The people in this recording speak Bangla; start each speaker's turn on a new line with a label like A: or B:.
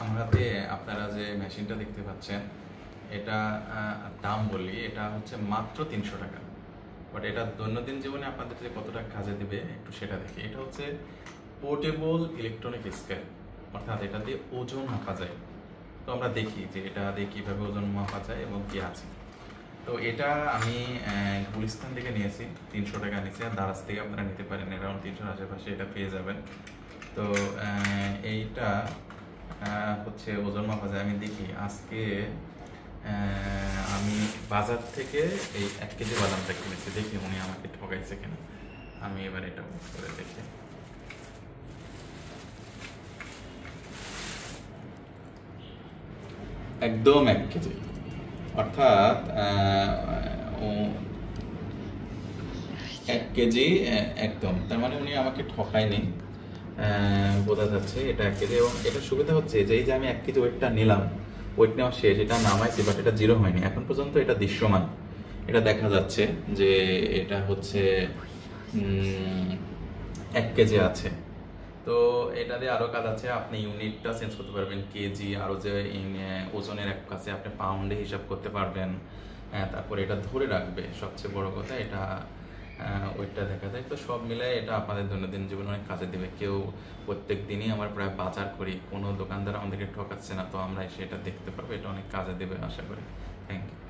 A: আমার হাতে আপনারা যে মেশিনটা দেখতে পাচ্ছেন, এটা দাম বলি, এটা হচ্ছে মাত্র 300 টাকা। বাট এটা দৈনন্দিন জীবনে আপনাদের যে কতটা কাজে দেবে একটু সেটা দেখি। এটা হচ্ছে পোর্টেবল ইলেকট্রনিক স্কেল, অর্থাৎ এটা দিয়ে ওজন মাপা যায়। তো আমরা দেখি যে এটা দিয়ে কীভাবে ওজন মাপা যায় এবং কী আছে। তো এটা আমি গুলিস্তান থেকে নিয়েছি, 300 টাকা নিয়েছি। আর দারাজ থেকে আপনারা নিতে পারেন, অ্যারাউন্ড 300 আশেপাশে এটা পেয়ে যাবেন। তো এইটা হচ্ছে ওজন মাপা যায়। আমি দেখি আজকে আমি বাজার থেকে এই 1 কেজি বাদামটা কিনেছি, দেখি উনি আমাকে ঠকাইছে কিনা। আমি এবার এটা করে দেখি। একদম 1 কেজি, অর্থাৎ 1 কেজি একদম। তার মানে উনি আমাকে ঠকায়নি, বোঝা যাচ্ছে এটা 1 কেজি। এবং এটার সুবিধা হচ্ছে যে এই যে আমি 1 কেজি ওয়েটটা নিলাম, ওয়েট নেওয়া শেষ, এটা নামাইছি, বাট এটা জিরো হয়নি এখন পর্যন্ত। এটা দৃশ্যমান, এটা দেখা যাচ্ছে যে এটা হচ্ছে 1 কেজি আছে। তো এটা দিয়ে আরও কাজ আছে, আপনি ইউনিটটা চেঞ্জ করতে পারবেন, কেজি, আরও যে ওজনের এক কাছে আপনি পাউন্ডে হিসাব করতে পারবেন। তারপরে এটা ধরে রাখবে, সবচেয়ে বড় কথা এটা ওইটা দেখা যায়। তো সব মিলাই এটা আপনাদের দৈনন্দিন জীবনে অনেক কাজে দেবে। কেউ প্রত্যেক দিনই আমার প্রায় বাজার করি, কোনো দোকানদার আমাদেরকে ঠকাচ্ছে না, তো আমরা সেটা দেখতে পারবো। এটা অনেক কাজে দেবে আশা করি। Thank you.